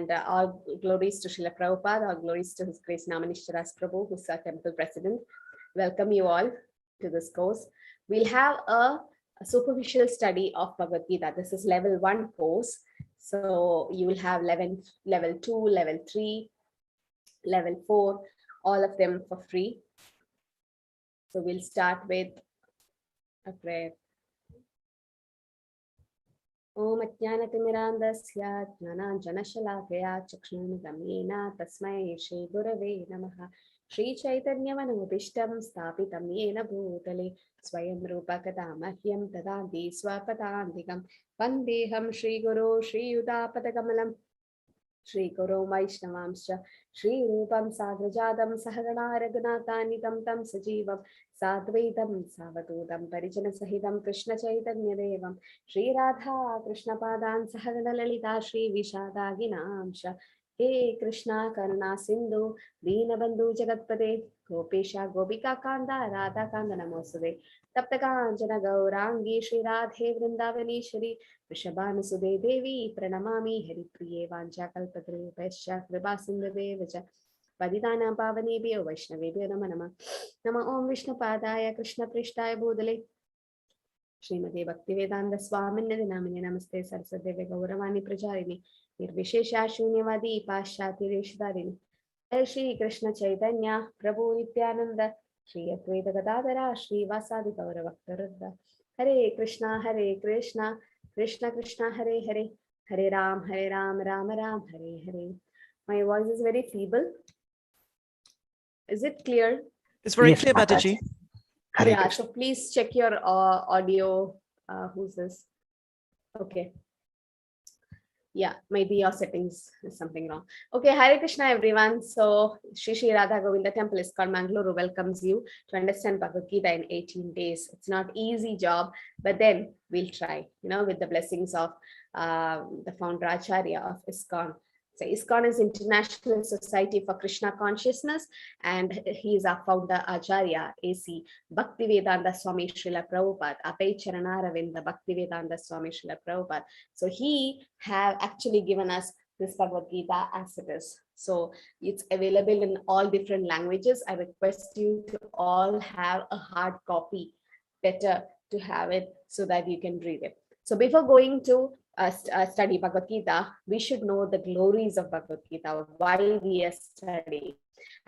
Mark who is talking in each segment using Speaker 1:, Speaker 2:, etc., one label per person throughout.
Speaker 1: And all glories to Srila Prabhupada, all glories to His Grace Namanishwaras Prabhu, who's our temple president. Welcome you all to this course. We'll have a superficial study of Bhagavad Gita. This is level 1 course. So you will have level 2, level 3, level 4, all of them for free. So we'll start with a prayer. Om Ajnanatimirandasya Jnananjanashalakaya Chakshunamilitam Yena Tasmai Shri Gurave Namaha. Shri Chaitanya Manubhishtam Sthapitam Yena Bhutale Swayam Rupa Kadamahyam Tadandi Swapadantikam Vandeham Shri Guru Shri Yudapadakamalam Shri Guru Vaishnavamscha Shri Rupam Sagrajadam Sahagana Raghunatanitam Tam Sajivam Sadvaitam Savadutam Parijana Sahidam Krishna Chaitanya Devam Shri Radha Krishna Padan Sahagana Lalita Shri Vishadaginamsha He Krishna Karuna Sindhu Deenabandhu Jagatpate Gopesha Gopika Kanda Radha Kanda Namosade Taptakanjana Gaurangi Shri Radhe Vrindavani Vrishabhanusude Devi Pranamami Haripriye Vanchakalpatrupesha Kripasindhadevacha Padidana Pavanebhyo Vaishnavebhyo Namo Namah Nama Om Vishnupadaya Krishna Prishtaya Bhudale Srimate Bhaktivedanta Swaminate Namine Namaste Saraswate Gauravani Pracharini Nirvishesha Shunyavadi Paschati Reshdarini Shri Krishna Chaitanya Prabhu Nityananda Shri Advaita Gadadhara Shri Vasadi Gauravaktaruddha Hare Krishna Krishna Krishna Hare Hare Hare Ram Ram Ram Hare Hare. My voice is very feeble. Is it clear?
Speaker 2: It's very clear, Mataji.
Speaker 1: Yeah, so please check your audio. Who's this? Okay. Yeah, maybe your settings is something wrong. Okay, Hare Krishna everyone. So Shri Radha Govinda Temple ISKCON Mangaluru welcomes you to understand Bhagavad Gita in 18 days. It's not easy job, but then we'll try, with the blessings of the founder Acharya of ISKCON. So ISKCON is International Society for Krishna Consciousness, and he is our founder Acharya A.C. Bhaktivedanta Swami Srila Prabhupada, Apai Charanaravinda Bhaktivedanta Swami Srila Prabhupada. So he have actually given us this Bhagavad Gita as it is. So it's available in all different languages. I request you to all have a hard copy. Better to have it so that you can read it. So before going to study Bhagavad Gita, we should know the glories of Bhagavad Gita, why we are studying.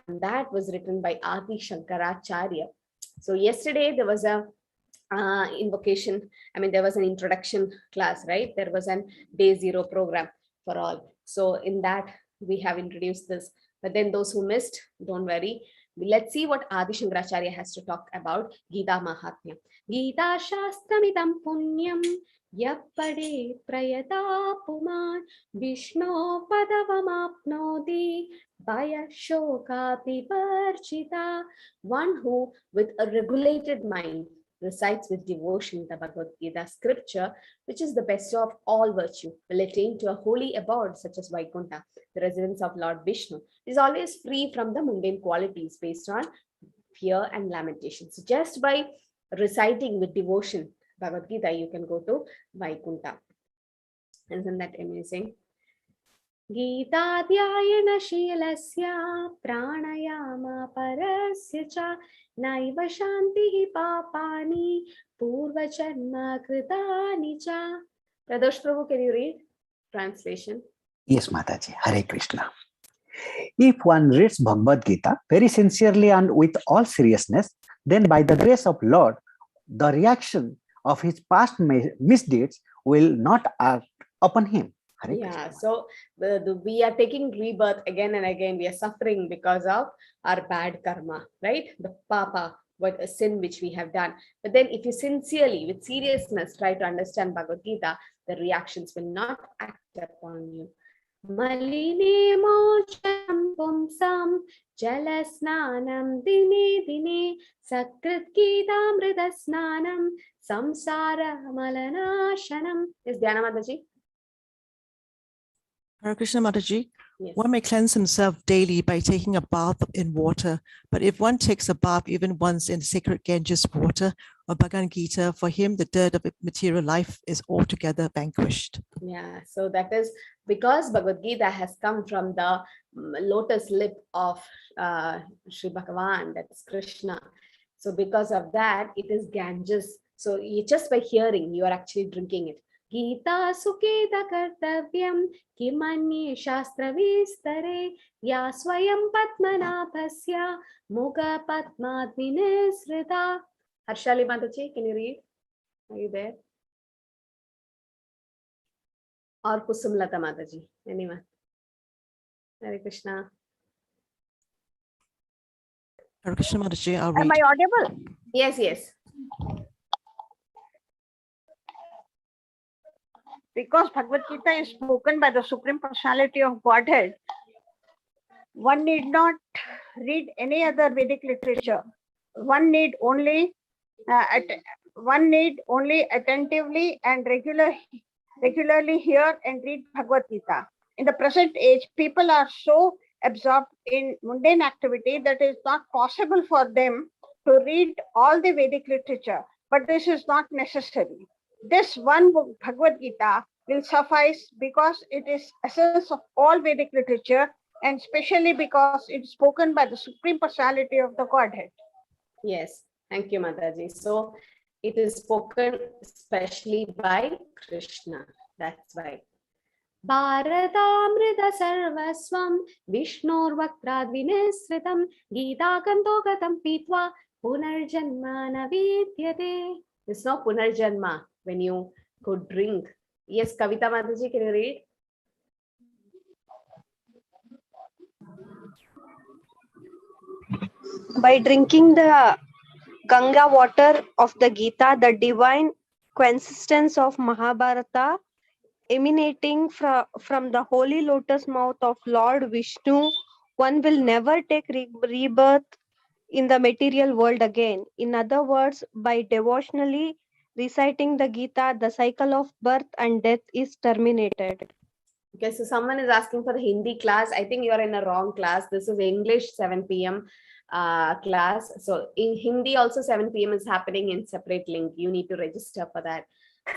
Speaker 1: And that was written by Adi Shankaracharya. So yesterday there was a invocation. There was an introduction class, right? There was an day 0 program for all. So in that we have introduced this. But then those who missed, don't worry. Let's see what Adi Shankaracharya has to talk about Gita Mahatmya. Gita Shastramitam Punyam Yappade Prayata Puman Vishno Padavamapnodi Baya Shokapi Parchita. One who with a regulated mind recites with devotion the Bhagavad Gita scripture, which is the best of all virtue, will attain to a holy abode such as Vaikuntha, the residence of Lord Vishnu. It is always free from the mundane qualities based on fear and lamentation. So just by reciting with devotion Bhagavad Gita, you can go to Vaikuntha. Isn't that amazing? Gita Dhyayana Shilasya Pranayama Parasya Cha Naiva Shantihi Papani Purva Janma Kritani Cha. Pradosh Prabhu, can you read? Translation.
Speaker 3: Yes, Mataji. Hare Krishna. If one reads Bhagavad Gita very sincerely and with all seriousness, then by the grace of Lord, the reaction of his past misdeeds will not act upon him. Hare
Speaker 1: Yeah,
Speaker 3: Krishna.
Speaker 1: so we are taking rebirth again and again. We are suffering because of our bad karma, right? The papa, what a sin which we have done. But then if you sincerely, with seriousness, try to understand Bhagavad Gita, the reactions will not act upon you. Maline mochanam pumsam jalasnanam dine dine sakrit gitamrita snanam samsara malanashanam. Is Dhyana Mataji?
Speaker 2: Hare Krishna, Mataji.
Speaker 1: Yes.
Speaker 2: One may cleanse himself daily by taking a bath in water, but if one takes a bath even once in sacred Ganges water, of Bhagavad Gita, for him, the dirt of material life is altogether vanquished.
Speaker 1: Yeah, so that is because Bhagavad Gita has come from the lotus lip of Sri Bhagavan, that is Krishna. So because of that, it is Ganges. So just by hearing, you are actually drinking it. Gita sukeda kartavyam kimanye shastra vistare ya swayam padmanabhasya mukha padmadvinisrita. Harshali Mataji, can you read? Are you there? Or Kusumlata Mataji, anyone? Hare Krishna.
Speaker 2: Hare Krishna Mataji, I'll
Speaker 4: Am
Speaker 2: read.
Speaker 4: I audible?
Speaker 1: Yes, yes.
Speaker 4: Because Bhagavad Gita is spoken by the Supreme Personality of Godhead, one need not read any other Vedic literature. One need only attentively and regularly hear and read Bhagavad Gita. In the present age, people are so absorbed in mundane activity that it is not possible for them to read all the Vedic literature, but this is not necessary. This one book, Bhagavad Gita, will suffice because it is essence of all Vedic literature, and especially because it is spoken by the Supreme Personality of the Godhead.
Speaker 1: Yes, thank you, Mataji. So it is spoken especially by Krishna. That's why. Bharatamrita sarvaswam Vishnor vakrad vinisritam Gita kantogatam pitva punarjanma na vidyate. There's no punarjanma when you could drink. Yes, Kavita Mataji, can you read?
Speaker 5: By drinking the Ganga water of the Gita, the divine quintessence of Mahabharata, emanating from the holy lotus mouth of Lord Vishnu, one will never take rebirth in the material world again. In other words, by devotionally reciting the Gita, the cycle of birth and death is terminated.
Speaker 1: Okay, so someone is asking for the Hindi class. I think you're in a wrong class. This is English 7 p.m. Class. So in Hindi also 7 p.m. is happening in separate link. You need to register for that.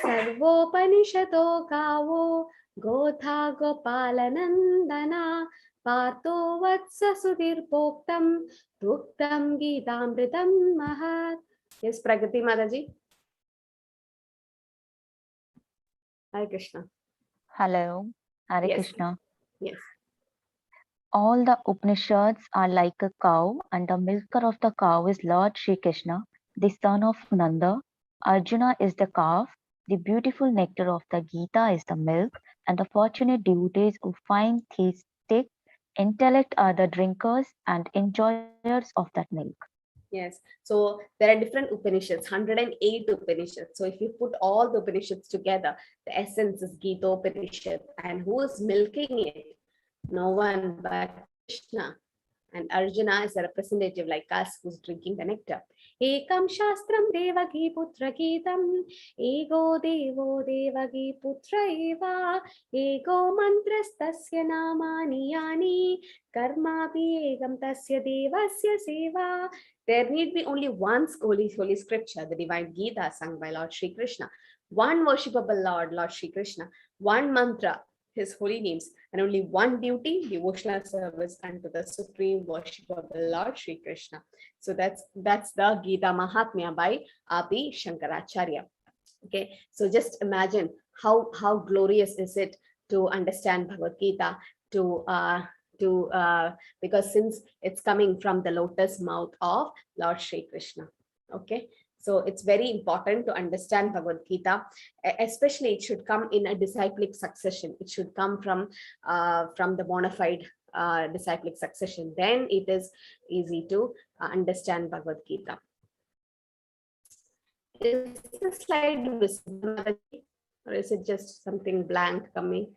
Speaker 1: Sarvopanishato kavo gotha gopalanandana parto vatsa sudhir poktam tuktam gitamritam mahat. Yes, Pragati Mataji. Hare Krishna.
Speaker 6: Hello, Hare
Speaker 1: Yes.
Speaker 6: Krishna.
Speaker 1: Yes.
Speaker 6: All the Upanishads are like a cow, and the milker of the cow is Lord Shri Krishna, the son of Nanda. Arjuna is the calf, the beautiful nectar of the Gita is the milk, and the fortunate devotees who find theistic intellect are the drinkers and enjoyers of that milk.
Speaker 1: Yes. So there are different Upanishads, 108 Upanishads. So if you put all the Upanishads together, the essence is Gita Upanishad. And who is milking it? No one but Krishna. And Arjuna is a representative like us who's drinking the nectar. Ekam Shastram Devaki Putra Geetam Ego Devo Devaki Putra Eva Ego Mantras Tasya Namani Yani Karmapi Egam Tasya Devasya Seva. There need be only one holy scripture, the divine Gita sung by Lord Shri Krishna. One worshipable Lord, Lord Shri Krishna. One mantra, his holy names, and only one duty, devotional service unto the supreme worshipable Lord Shri Krishna. So that's the Gita Mahatmya by Adi Shankaracharya. Okay, so just imagine how glorious is it to understand Bhagavad Gita, because since it's coming from the lotus mouth of Lord Shri Krishna. Okay, so it's very important to understand Bhagavad Gita, especially it should come in a disciplic succession. It should come from the bona fide disciplic succession. Then it is easy to understand Bhagavad Gita. Is the slide visible, or is it just something blank coming?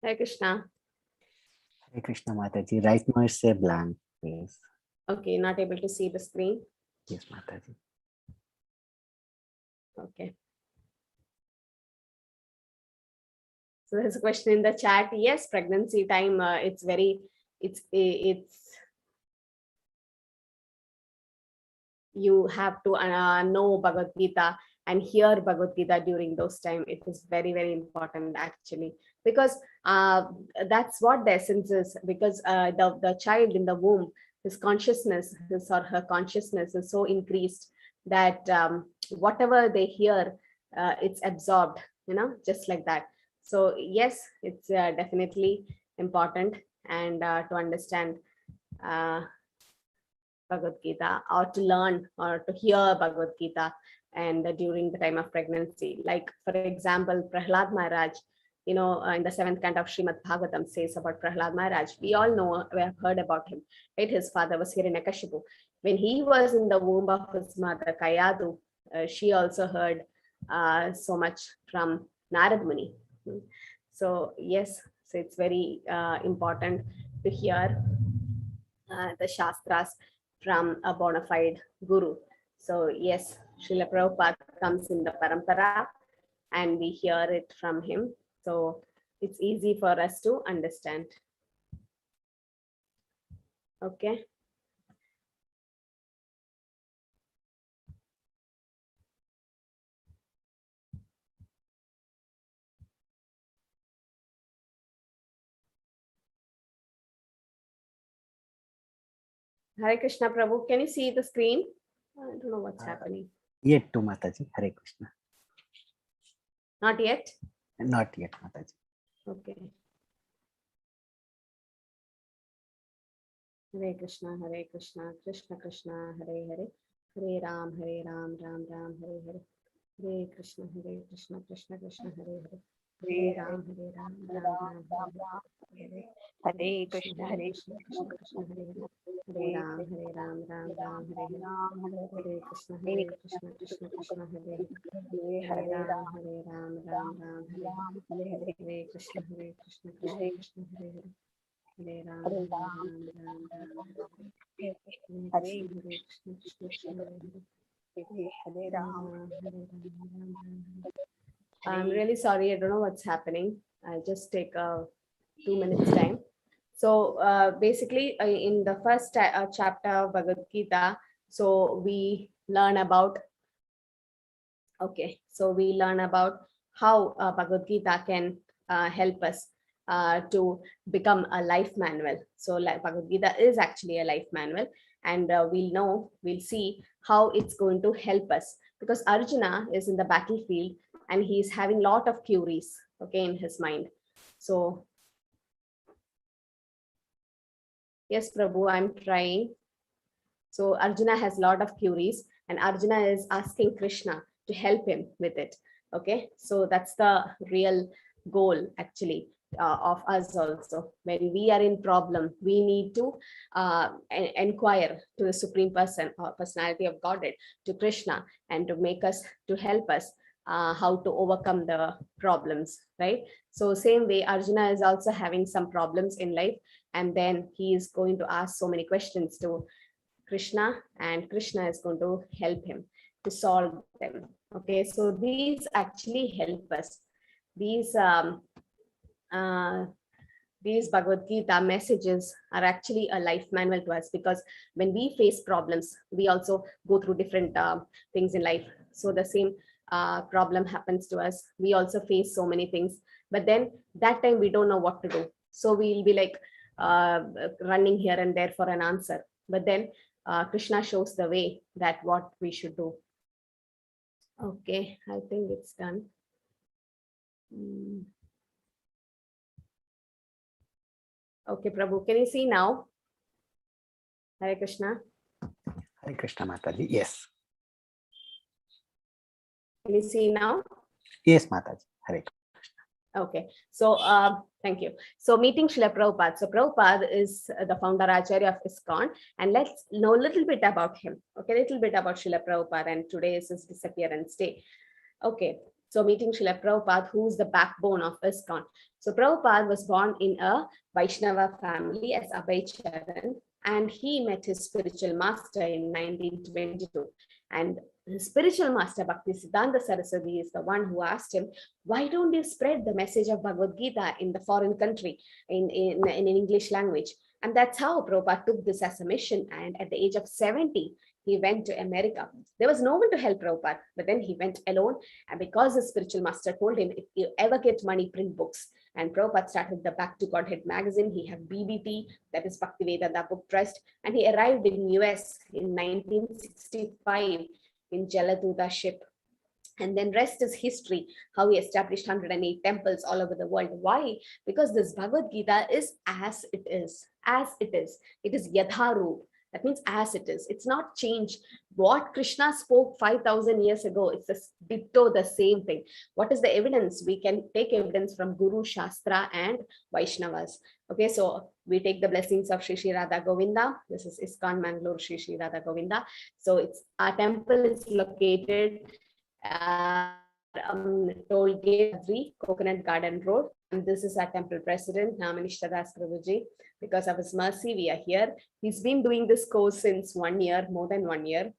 Speaker 1: Hare Krishna.
Speaker 3: Hare Krishna Mataji. Right now it's a blank place.
Speaker 1: Okay, not able to see the screen.
Speaker 3: Yes, Mataji.
Speaker 1: Okay. So there's a question in the chat. Yes, pregnancy time. It's you have to know Bhagavad Gita and hear Bhagavad Gita during those time. It is very, very important actually, because that's what the essence is. Because the child in the womb, his consciousness, his or her consciousness is so increased that whatever they hear, it's absorbed, just like that. So yes, it's definitely important, and to understand Bhagavad Gita, or to learn or to hear Bhagavad Gita, and during the time of pregnancy. Like, for example, Prahlad Maharaj, in the 7th canto of Srimad Bhagavatam says about Prahlad Maharaj. We all know, we have heard about him, right? His father was Hiranyakashipu. When he was in the womb of his mother, Kayadu, she also heard so much from Narad Muni. So yes, so it's very important to hear the Shastras from a bona fide guru. So yes, Srila Prabhupada comes in the parampara and we hear it from him. So it's easy for us to understand. Okay. Hare Krishna Prabhu, can you see the screen? I don't know what's happening.
Speaker 3: Yet to Mataji. Hare Krishna.
Speaker 1: Not yet?
Speaker 3: Not yet, Mataji.
Speaker 1: Okay. Hare Krishna, Krishna Krishna, Hare Hare, Hare Ram, Ram Ram, Hare Hare, Hare Krishna, Krishna Krishna, Hare Hare, Hare Ram, Ram Ram,
Speaker 4: Hare Krishna, Hare
Speaker 1: Krishna, Krishna Hare Hare, Hare Ram, Ram Ram, Hare Hare, Hare Krishna, Krishna Hare Hare, Hare Ram, Ram Ram, Hare Hare, Hare Krishna, Krishna Krishna, Hare Hare, Hare Ram, Ram Ram, Hare Krishna,
Speaker 4: Hare Ram.
Speaker 1: I'm really sorry, I don't know what's happening. I'll just take 2 minutes time. So basically in the first chapter of Bhagavad Gita, so we learn about, how Bhagavad Gita can help us to become a life manual. So like Bhagavad Gita is actually a life manual, and we'll see how it's going to help us, because Arjuna is in the battlefield and he's having a lot of queries, okay, in his mind. So yes, Prabhu, I'm trying. So Arjuna has a lot of queries and Arjuna is asking Krishna to help him with it. Okay, so that's the real goal actually of us also. When we are in problem, we need to inquire to the Supreme Person or Personality of Godhead, to Krishna, and to help us how to overcome the problems, right? So same way, Arjuna is also having some problems in life, and then he is going to ask so many questions to Krishna, and Krishna is going to help him to solve them. Okay, so these actually help us. These Bhagavad Gita messages are actually a life manual to us, because when we face problems, we also go through different things in life. So the same problem happens to us. We also face so many things, but then that time we don't know what to do. So we'll be like running here and there for an answer. But then Krishna shows the way that what we should do. Okay, I think it's done. Okay, Prabhu, can you see now? Hare Krishna.
Speaker 3: Hare Krishna, Mataji. Yes.
Speaker 1: Can you see now?
Speaker 3: Yes, Mataji. Hare Krishna.
Speaker 1: Okay, so thank you. So meeting Srila Prabhupada. So Prabhupada is the founder Acharya of ISKCON, and let's know a little bit about him. Okay, a little bit about Srila Prabhupada, and today is his disappearance day. Okay, so meeting Srila Prabhupada, who's the backbone of ISKCON. So Prabhupada was born in a Vaishnava family as Abhay Charan, and he met his spiritual master in 1922. And his spiritual master, Bhaktisiddhanta Saraswati, is the one who asked him, why don't you spread the message of Bhagavad Gita in the foreign country, in English language? And that's how Prabhupada took this as a mission. And at the age of 70, he went to America. There was no one to help Prabhupada, but then he went alone. And because the spiritual master told him, if you ever get money, print books. And Prabhupada started the Back to Godhead magazine. He had BBT, that is Bhaktivedanta Book Trust. And he arrived in US in 1965 in Jaladuta ship. And then rest is history, how he established 108 temples all over the world. Why? Because this Bhagavad Gita is as it is, as it is. It is Yatharup. That means as it is. It's not changed. What Krishna spoke 5,000 years ago, it's a ditto the same thing. What is the evidence? We can take evidence from Guru, Shastra, and Vaishnavas. Okay, so we take the blessings of Shri Shri Radha Govinda. This is ISKCON Mangalore, Shri Shri Radha Govinda. So it's our temple is located Toll Gate 3, Coconut Garden Road. And this is our temple president, Namanishta Das Prabhuji. Because of his mercy, we are here. He's been doing this course since 1 year, more than 1 year.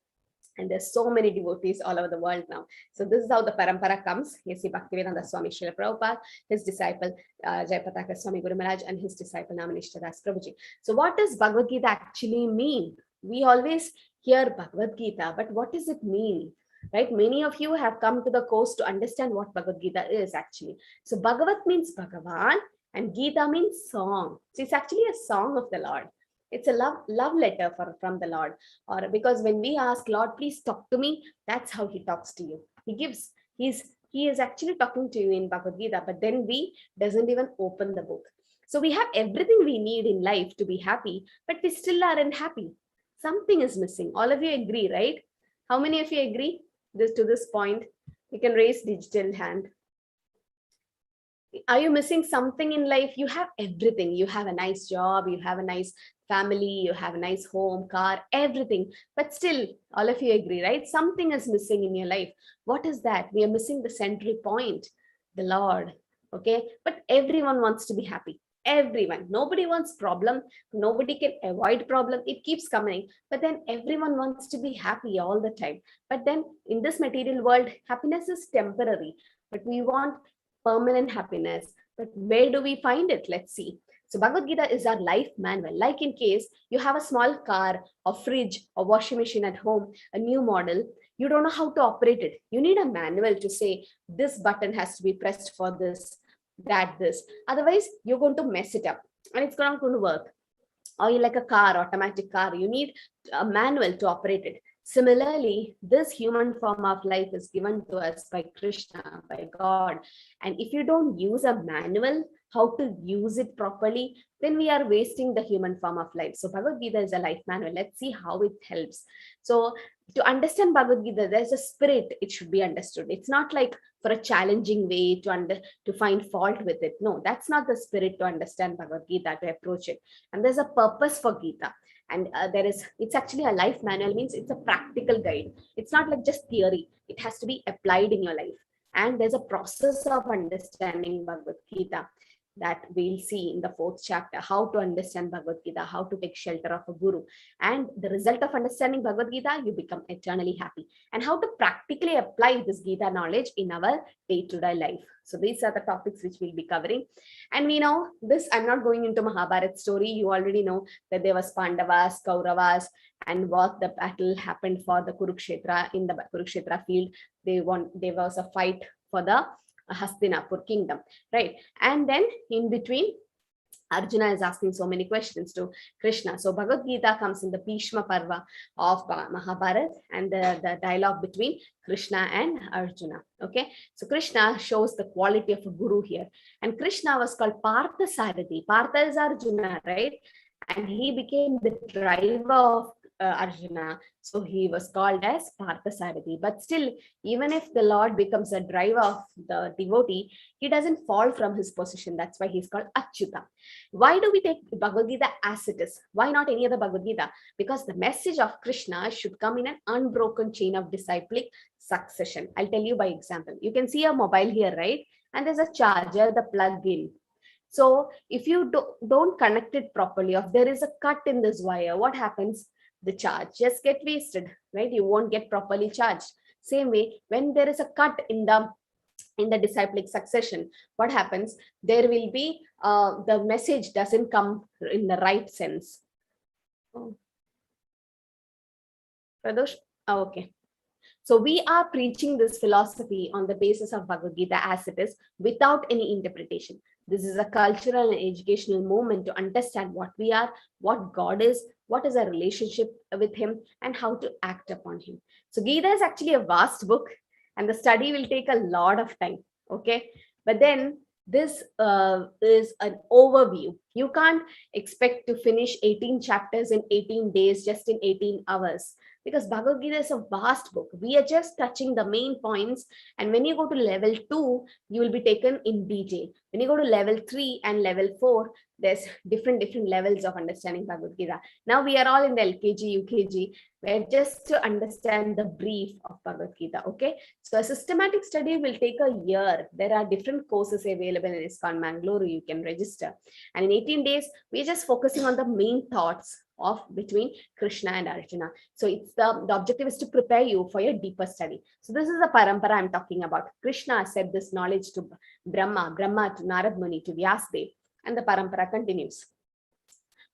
Speaker 1: And there's so many devotees all over the world now. So this is how the parampara comes. You see Bhaktivedanta Swami Srila Prabhupada, his disciple Jayapataka Swami Guru Maharaj, and his disciple Namanishta Das Prabhuji. So what does Bhagavad Gita actually mean? We always hear Bhagavad Gita, but what does it mean? Right? Many of you have come to the course to understand what Bhagavad Gita is actually. So Bhagavat means Bhagavan and Gita means song. So it's actually a song of the Lord. It's a love letter from the Lord. Or because when we ask, Lord, please talk to me, that's how he talks to you. He is actually talking to you in Bhagavad Gita, but then we doesn't even open the book. So we have everything we need in life to be happy, but we still aren't happy. Something is missing. All of you agree, right? How many of you agree to this point? You can raise digital hand. Are you missing something in life? You have everything. You have a nice job, you have a nice family, you have a nice home, car, everything. But still, all of you agree, right? Something is missing in your life. What is that? We are missing the central point, the Lord. Okay, but everyone wants to be happy. Everyone. Nobody wants problem. Nobody can avoid problem. It keeps coming. But then everyone wants to be happy all the time. But then in this material world, happiness is temporary. But we want permanent happiness. But where do we find it? Let's see. So Bhagavad Gita is our life manual. Like in case you have a small car or fridge or washing machine at home, a new model, you don't know how to operate it. You need a manual to say this button has to be pressed for this, that, this. Otherwise, you're going to mess it up and it's not going to work. Or you like a car, automatic car, you need a manual to operate it. Similarly, this human form of life is given to us by Krishna, by God. And if you don't use a manual, how to use it properly, then we are wasting the human form of life. So Bhagavad Gita is a life manual. Let's see how it helps. So to understand Bhagavad Gita, there's a spirit it should be understood. It's not like for a challenging way to find fault with it. No, that's not the spirit to understand Bhagavad Gita, to approach it. And there's a purpose for Gita. And it's actually a life manual, means it's a practical guide. It's not like just theory. It has to be applied in your life. And there's a process of understanding Bhagavad Gita that we'll see in the 4th chapter, how to understand Bhagavad Gita, how to take shelter of a guru. And the result of understanding Bhagavad Gita, you become eternally happy. And how to practically apply this Gita knowledge in our day-to-day life. So these are the topics which we'll be covering. And we know this, I'm not going into Mahabharat story. You already know that there was Pandavas, Kauravas, and what the battle happened for the Kurukshetra. In the Kurukshetra field, there was a fight for the Hastinapur kingdom, right? And then in between, Arjuna is asking so many questions to Krishna. So Bhagavad Gita comes in the Bhishma Parva of Mahabharata and the dialogue between Krishna and Arjuna. Okay, so Krishna shows the quality of a guru here. And Krishna was called Partha Sarathi. Partha is Arjuna, right? And he became the driver of Arjuna. So he was called as Partha Sarathi. But still, even if the Lord becomes a driver of the devotee, he doesn't fall from his position. That's why he's called Achyuta. Why do we take Bhagavad Gita as it is? Why not any other Bhagavad Gita? Because the message of Krishna should come in an unbroken chain of disciplic succession. I'll tell you by example. You can see a mobile here, right? And there's a charger, the plug-in. So if you don't connect it properly, or if there is a cut in this wire, what happens? The charge just get wasted, right? You won't get properly charged. Same way, when there is a cut in the disciplic succession, what happens? There will be the message doesn't come in the right sense. Oh. Pradosh? Oh, okay. So we are preaching this philosophy on the basis of Bhagavad Gita as it is, without any interpretation. This is a cultural and educational movement to understand what we are, what God is, what is our relationship with Him, and how to act upon Him. So Gita is actually a vast book, and the study will take a lot of time. Okay, but then this is an overview. You can't expect to finish 18 chapters in 18 days, just in 18 hours, because Bhagavad Gita is a vast book. We are just touching the main points. And when you go to level 2, you will be taken in detail. When you go to level 3 and level 4, there's different levels of understanding Bhagavad Gita. Now we are all in the LKG, UKG, where just to understand the brief of Bhagavad Gita. Okay. So a systematic study will take a year. There are different courses available in ISKCON Mangalore. You can register. And in 18 days, we're just focusing on the main thoughts of between Krishna and Arjuna. So it's the objective is to prepare you for your deeper study. So this is the parampara I'm talking about. Krishna said this knowledge to Brahma to Narad Muni, to Vyasdev, and the parampara continues.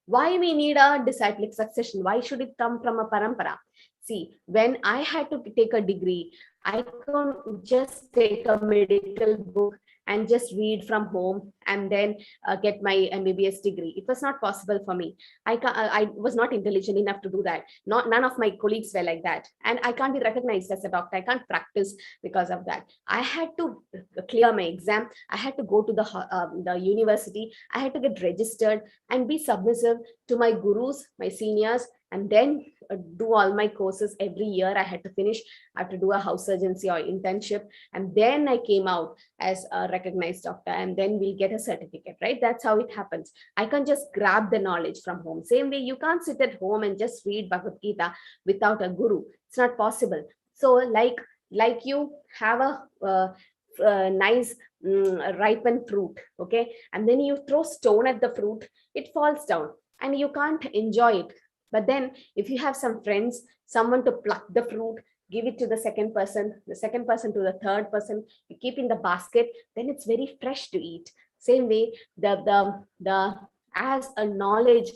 Speaker 1: Why we need a disciplic succession? Why should it come from a parampara? See, when I had to take a degree, I couldn't just take a medical book and just read from home and then get my MBBS degree. It was not possible for me. I was not intelligent enough to do that. None of my colleagues were like that. And I can't be recognized as a doctor. I can't practice because of that. I had to clear my exam. I had to go to the university. I had to get registered and be submissive to my gurus, my seniors, and then do all my courses every year. I had to finish. I had to do a house surgency or internship. And then I came out as a recognized doctor, and then we'll get a certificate, right? That's how it happens. I can't just grab the knowledge from home. Same way, you can't sit at home and just read Bhagavad Gita without a guru. It's not possible. So like you have a nice ripened fruit, okay? And then you throw stone at the fruit, it falls down and you can't enjoy it. But then if you have some friends, someone to pluck the fruit, give it to the second person to the third person, you keep in the basket, then it's very fresh to eat. Same way, the as a knowledge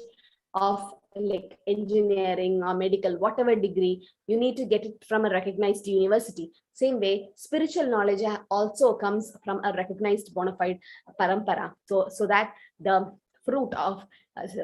Speaker 1: of like engineering or medical, whatever degree, you need to get it from a recognized university. Same way, spiritual knowledge also comes from a recognized bona fide parampara. So that the fruit of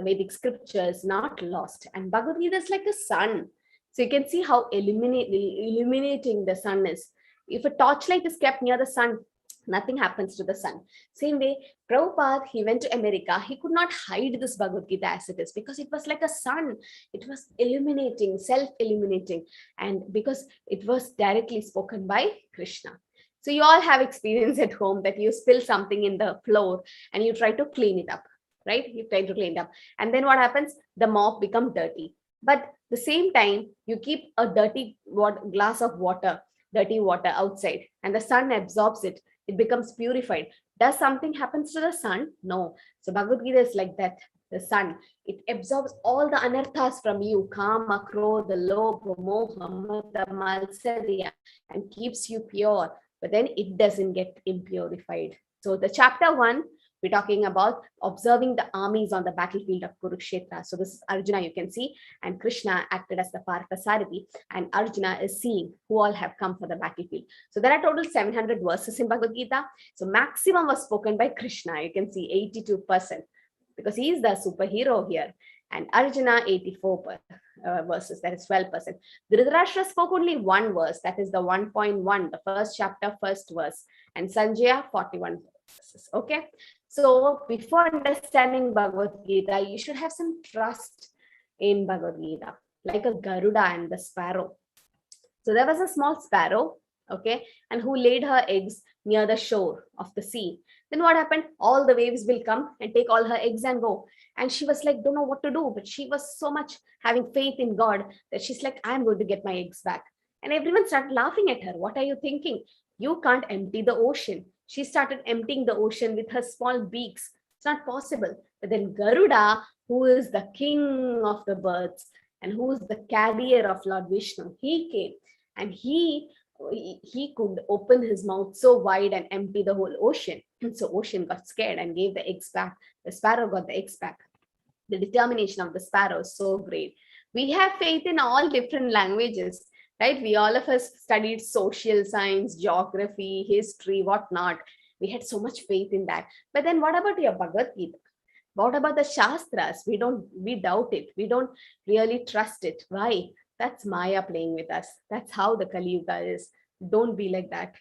Speaker 1: Vedic scripture is not lost. And Bhagavad Gita is like a sun. So you can see how illuminating the sun is. If a torchlight is kept near the sun, nothing happens to the sun. Same way, Prabhupada, he went to America. He could not hide this Bhagavad Gita as it is, because it was like a sun. It was illuminating, self-illuminating, and because it was directly spoken by Krishna. So you all have experience at home that you spill something in the floor and you try to clean it up, right? You try to clean it up. And then what happens? The mop becomes dirty. But the same time, you keep a dirty glass of water, dirty water outside, and the sun absorbs it. It becomes purified. Does something happens to the sun? No. So Bhagavad Gita is like that. The sun, it absorbs all the anarthas from you, kama, krodha, lobha, moha, mada, matsarya, and keeps you pure. But then it doesn't get impurified. So the chapter 1, we're talking about observing the armies on the battlefield of Kurukshetra. So this is Arjuna, you can see, and Krishna acted as the Parthasarathi, and Arjuna is seeing who all have come for the battlefield. So there are total 700 verses in Bhagavad Gita. So maximum was spoken by Krishna. You can see 82%, because he is the superhero here. And Arjuna, 84 verses, that is 12%. Dhritarashtra spoke only one verse, that is the 1.1, the first chapter, first verse. And Sanjaya, 41 verses. Okay. So before understanding Bhagavad Gita, you should have some trust in Bhagavad Gita, like a Garuda and the sparrow. So there was a small sparrow, okay, and who laid her eggs near the shore of the sea. Then what happened? All the waves will come and take all her eggs and go. And she was like, don't know what to do. But she was so much having faith in God that she's like, I'm going to get my eggs back. And everyone started laughing at her. What are you thinking? You can't empty the ocean. She started emptying the ocean with her small beaks. It's not possible. But then Garuda, who is the king of the birds and who is the carrier of Lord Vishnu, he came and he could open his mouth so wide and empty the whole ocean. And so ocean got scared and gave the eggs back. The sparrow got the eggs back. The determination of the sparrow is so great. We have faith in all different languages, right? We all of us studied social science, geography, history, whatnot. We had so much faith in that. But then what about your Bhagavad Gita? What about the Shastras? We doubt it. We don't really trust it. Why? That's Maya playing with us. That's how the Kali Yuga is. Don't be like that.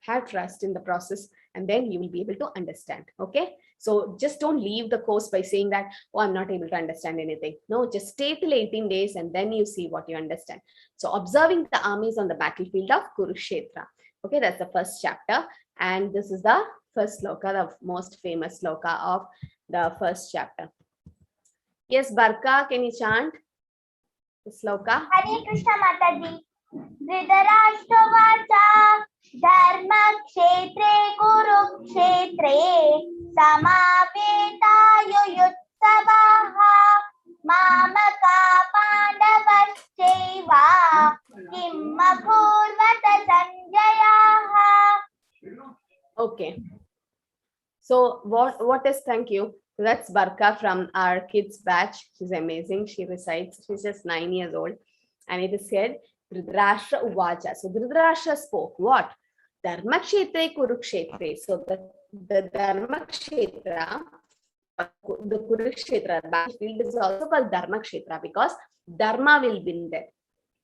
Speaker 1: Have trust in the process, and then you will be able to understand. Okay. So just don't leave the course by saying that, oh, I'm not able to understand anything. No, just stay till 18 days and then you see what you understand. So observing the armies on the battlefield of Kurukshetra. Okay, that's the first chapter. And this is the first sloka, the most famous sloka of the first chapter. Yes, Barka, can you chant the sloka?
Speaker 7: Hare Krishna Mataji. Dhritarashtravacha dharma kshetre kurukshetre samaveta yuyutsavaha mamaka pandavaschaiva kim akurvata sanjayaha.
Speaker 1: Okay. So what is, thank you. So that's Barka from our kids batch. She's amazing. She recites, she's just 9 years old. And it is said, Dhritarashtra Uvacha. So Dhritarashtra spoke what? Dharma Kshetre Kurukshetre. So the Dharma Kshetra, the Kurukshetra battlefield is also called Dharma Kshetra because Dharma will win there.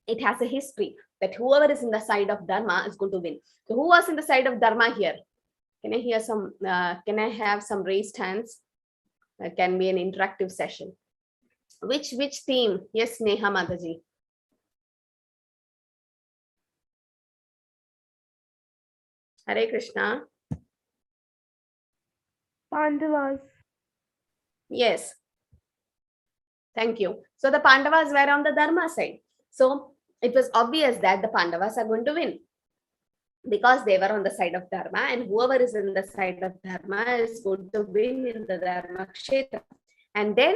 Speaker 1: It has a history that whoever is in the side of Dharma is going to win. So who was in the side of Dharma here? Can I hear some, can I have some raised hands? That can be an interactive session. Which team? Yes, Neha Mataji. Hare Krishna.
Speaker 7: Pandavas.
Speaker 1: Yes. Thank you. So the Pandavas were on the Dharma side. So it was obvious that the Pandavas are going to win because they were on the side of Dharma, and whoever is in the side of Dharma is going to win in the Dharma Kshetra. And then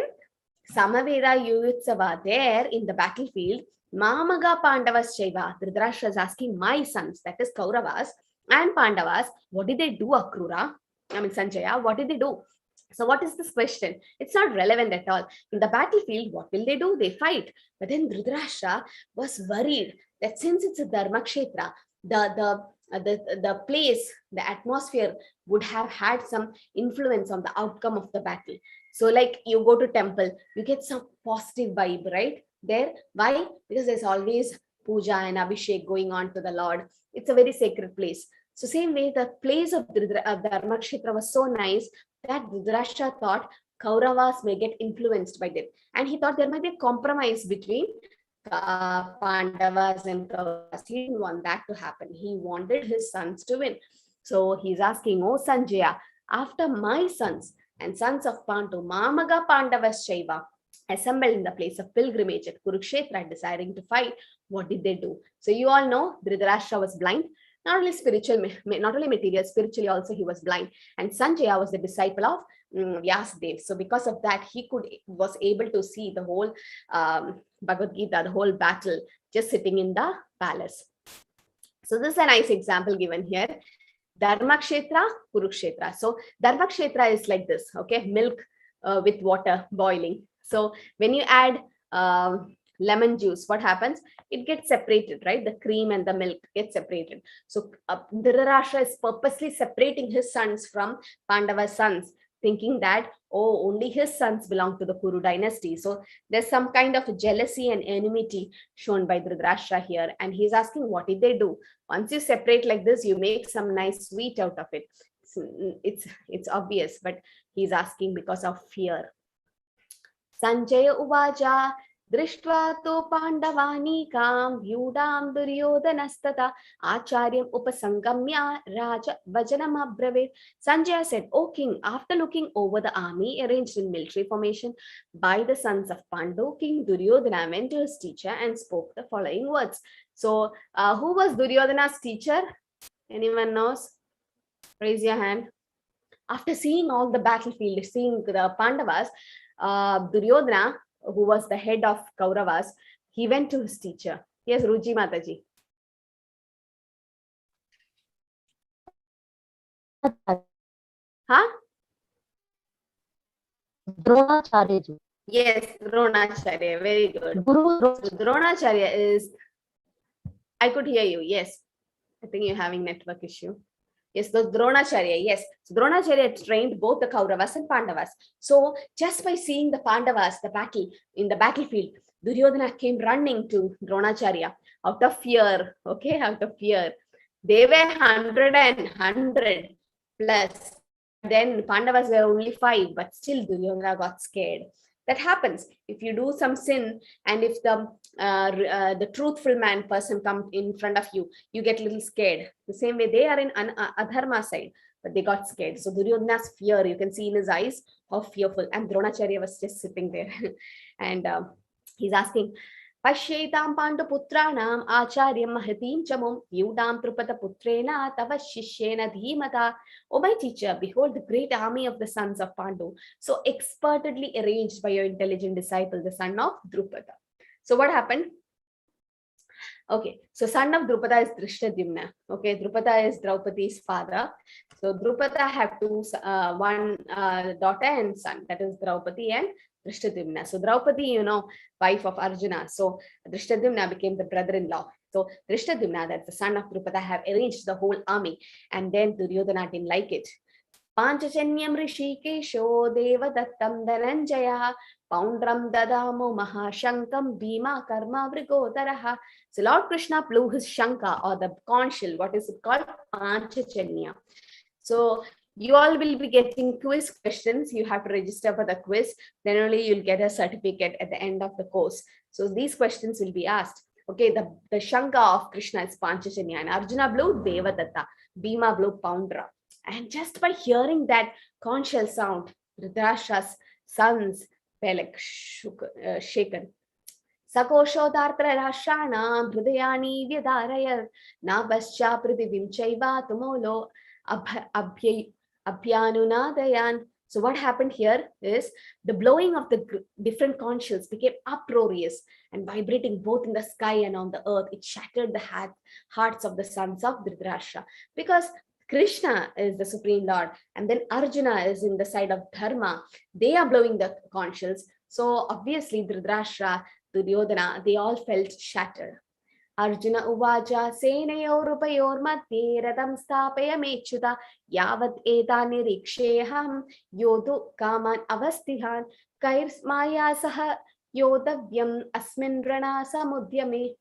Speaker 1: Samaveda Yuyutsava, there in the battlefield, Mamaga Pandavas Shaiva, Dhritarashtra is asking, my sons, that is Kauravas and Pandavas, what did they do, Akrura? I mean, Sanjaya, what did they do? So what is this question? It's not relevant at all. In the battlefield, what will they do? They fight. But then Dhritarashtra was worried that since it's a Dharma Kshetra, the place, the atmosphere would have had some influence on the outcome of the battle. So like you go to temple, you get some positive vibe, right? There. Why? Because there's always puja and abhishek going on to the Lord. It's a very sacred place. So same way, the place of Dharma Kshetra was so nice that Dhritarashtra thought Kauravas may get influenced by it. And he thought there might be a compromise between Pandavas and Kauravas. He didn't want that to happen. He wanted his sons to win. So he's asking, oh Sanjaya, after my sons and sons of Pandu, Mamaga Pandavas Shaiva, assembled in the place of pilgrimage at Kurukshetra, desiring to fight, what did they do? So you all know Dhritarashtra was blind. Not only spiritual, not only material, spiritually also he was blind. And Sanjaya was the disciple of Vyasadeva. So because of that, he was able to see the whole Bhagavad Gita, the whole battle, just sitting in the palace. So this is a nice example given here. Dharma Kshetra, Kurukshetra. So Dharma Kshetra is like this, okay? Milk with water boiling. So when you add lemon juice, what happens? It gets separated, right? The cream and the milk get separated. So Dhritarashtra is purposely separating his sons from Pandava's sons, thinking that, oh, only his sons belong to the Kuru dynasty. So there's some kind of jealousy and enmity shown by Dhritarashtra here. And he's asking, what did they do? Once you separate like this, you make some nice sweet out of it. So it's obvious, but he's asking because of fear. Sanjaya Uvaja Drishtva to Pandavanikaam Vyudam Duryodhanastata Acharyam Upasangamya Raja Vajanam Abravit. Sanjaya said, O king, after looking over the army arranged in military formation by the sons of Pandu, King Duryodhana went to his teacher and spoke the following words. So, who was Duryodhana's teacher? Anyone knows? Raise your hand. After seeing all the battlefield, seeing the Pandavas, Duryodhana, who was the head of Kauravas, he went to his teacher. Yes, Ruji Mataji. Huh?
Speaker 6: Dronacharya ji.
Speaker 1: Yes, Dronacharya. Very good.
Speaker 6: Guru
Speaker 1: So Dronacharya is, I could hear you. Yes. I think you're having network issue. Yes, the Dronacharya. Yes. So Dronacharya trained both the Kauravas and Pandavas. So just by seeing the Pandavas, the battle in the battlefield, Duryodhana came running to Dronacharya out of fear. Okay, out of fear. They were 100 plus. Then Pandavas were only 5, but still Duryodhana got scared. That happens if you do some sin, and if the truthful man person comes in front of you, you get a little scared. The same way they are in adharma side, but they got scared. So Duryodhana's fear, you can see in his eyes how fearful. And Dronacharya was just sitting there, and he's asking, Pashyetam Panduputranam Acharyam Mahatim Chamum Yudam Trupata Putrena Tava Shishyena Dhimata. O my teacher, behold the great army of the sons of Pandu, so expertly arranged by your intelligent disciple, the son of Drupada. So what happened? Okay, so son of Drupada is Drishtadyumna. Okay, Drupada is Draupadi's father. So Drupada have one daughter and son, that is Draupadi and Drishtadyumna. So Draupadi, wife of Arjuna. So Drishtadyumna became the brother-in-law. So Drishtadyumna, that's the son of Drupada, have arranged the whole army, and then Duryodhana didn't like it. Panchachanyam Rishikesho Devadattam Dhananjaya Poundram Dadamo Mahashankam Bhima Karma Vrigotaraha. So Lord Krishna blew his shanka, or the conch shell. What is it called? Panchachanya. So you all will be getting quiz questions. You have to register for the quiz. Then only you'll get a certificate at the end of the course. So these questions will be asked. Okay, the shanka of Krishna is Panchachanya, and Arjuna blew Devadatta, Bhima blew Poundra. And just by hearing that conch shell sound, Dhritarashtra's sons were like shaken. Sakoshodartra Rashanam Hridayani Vyadaraya Nabascha Pridivim Chaiva Tumolo Abhyanunadayan. So what happened here is the blowing of the different conch shells became uproarious and vibrating both in the sky and on the earth. It shattered the hearts of the sons of Dhritarashtra, because Krishna is the Supreme Lord, and then Arjuna is in the side of Dharma. They are blowing the conch shells. So obviously Dhritarashtra, Duryodhana, they all felt shattered. Arjuna uvaja senayorupayor madhye radam sthapayamechuta yavat etani riksheham yodu kaman avastihan kairs maya saha yodavyam asmin rana samudyame.